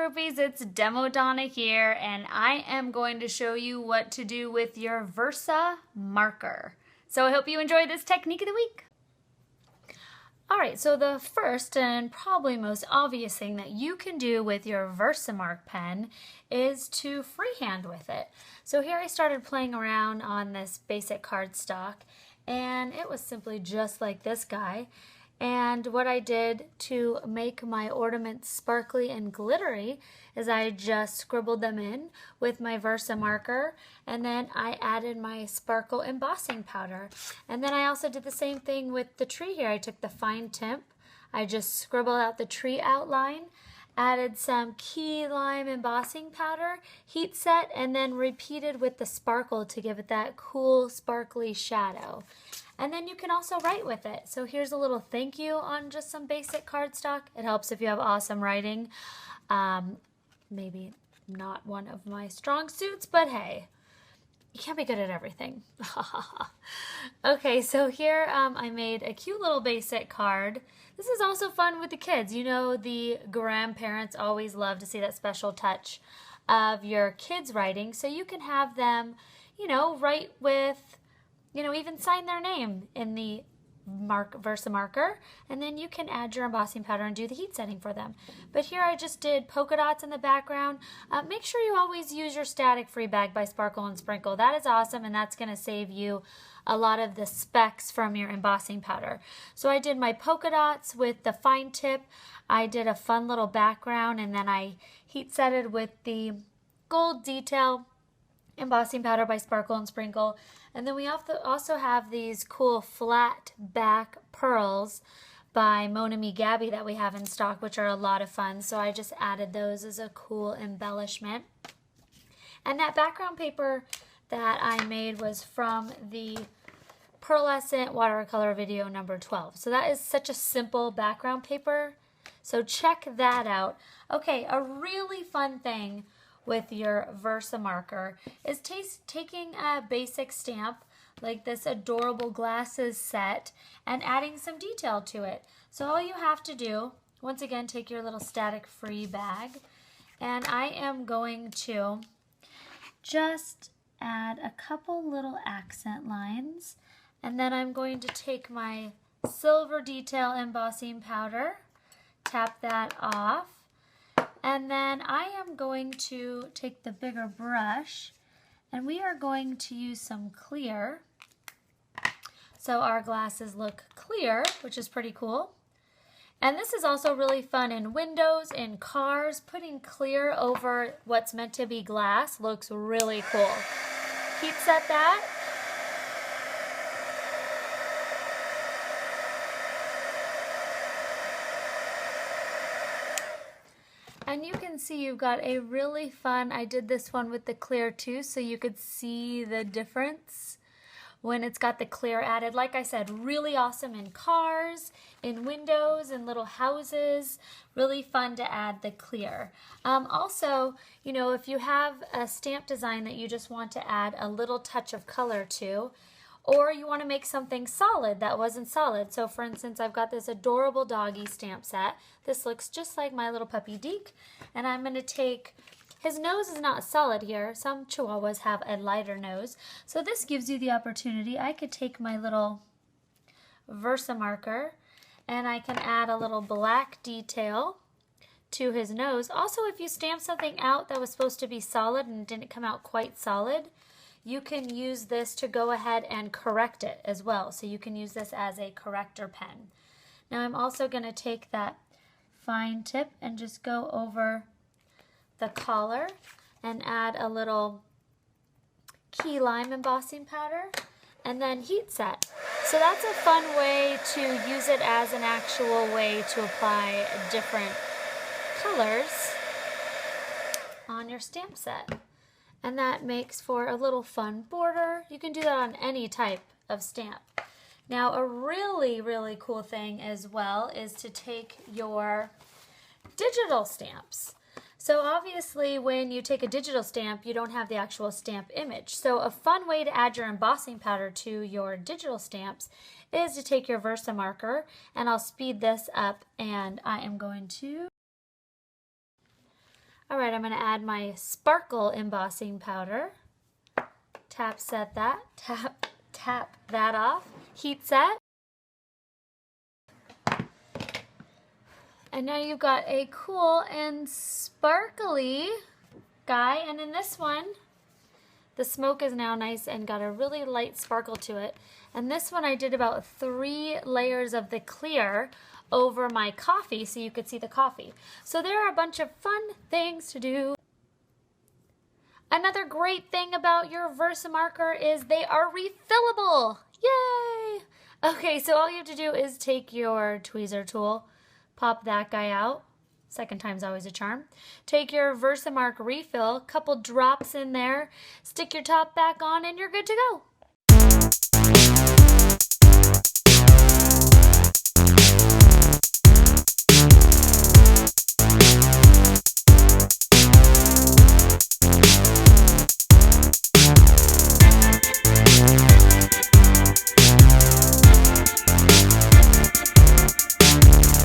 groupies, it's Demo Donna here, and I am going to show you what to do with your VersaMarker. So I hope you enjoy this technique of the week. Alright, so the first and probably most obvious thing that you can do with your VersaMark pen is to freehand with it. So here I started playing around on this basic cardstock, and it was simply just like this guy. And what I did to make my ornaments sparkly and glittery is I just scribbled them in with my VersaMarker, and then I added my sparkle embossing powder. And then I also did the same thing with the tree here. I took the fine tip, I just scribbled out the tree outline, added some key lime embossing powder, heat set, and then repeated with the sparkle to give it that cool sparkly shadow. And then you can also write with it. So here's a little thank you on just some basic cardstock. It helps if you have awesome writing. Maybe not one of my strong suits, but hey, you can't be good at everything. Okay, so here I made a cute little basic card. This is also fun with the kids. You know, the grandparents always love to see that special touch of your kids' writing, so you can have them, you know, write with, you know, even sign their name in the VersaMarker, and then you can add your embossing powder and do the heat setting for them. But here I just did polka dots in the background. Make sure you always use your static free bag by Sparkle and Sprinkle. That is awesome, and that's going to save you a lot of the specks from your embossing powder. So I did my polka dots with the fine tip. I did a fun little background, and then I heat set it with the gold detail embossing powder by Sparkle and Sprinkle. And then we also have these cool flat back pearls by Mona Me Gabby that we have in stock, which are a lot of fun. So I just added those as a cool embellishment. And that background paper that I made was from the Pearlescent watercolor video number 12. So that is such a simple background paper. So check that out. Okay, a really fun thing with your VersaMarker is taking a basic stamp like this adorable glasses set and adding some detail to it. So all you have to do, once again, take your little static free bag, and I am going to just add a couple little accent lines, and then I'm going to take my silver detail embossing powder, tap that off, and then I am going to take the bigger brush, and we are going to use some clear. So our glasses look clear, which is pretty cool. And this is also really fun in windows, in cars. Putting clear over what's meant to be glass looks really cool. Heat set that. And you can see you've got a really fun, I did this one with the clear too, so you could see the difference when it's got the clear added. Like I said, really awesome in cars, in windows, in little houses. Really fun to add the clear. Also, you know, if you have a stamp design that you just want to add a little touch of color to, or you want to make something solid that wasn't solid. So for instance, I've got this adorable doggy stamp set. This looks just like my little puppy Deke. And I'm going to take, his nose is not solid here. Some Chihuahuas have a lighter nose. So this gives you the opportunity. I could take my little VersaMarker and I can add a little black detail to his nose. Also, if you stamp something out that was supposed to be solid and didn't come out quite solid, you can use this to go ahead and correct it as well. So you can use this as a corrector pen. Now I'm also going to take that fine tip and just go over the collar and add a little key lime embossing powder and then heat set. So that's a fun way to use it as an actual way to apply different colors on your stamp set. And that makes for a little fun border. You can do that on any type of stamp. Now a really, really cool thing as well is to take your digital stamps. So obviously when you take a digital stamp, you don't have the actual stamp image. So a fun way to add your embossing powder to your digital stamps is to take your VersaMarker, and I'll speed this up, and I am going to All right, I'm going to add my sparkle embossing powder. Tap that off. Heat set. And now you've got a cool and sparkly guy. And in this one, the smoke is now nice and got a really light sparkle to it. And this one I did about 3 layers of the clear over my coffee so you could see the coffee. So there are a bunch of fun things to do. Another great thing about your VersaMarker is they are refillable. Yay! Okay, so all you have to do is take your tweezer tool, pop that guy out. Second time's always a charm. Take your VersaMark Refill, couple drops in there, stick your top back on, and you're good to go.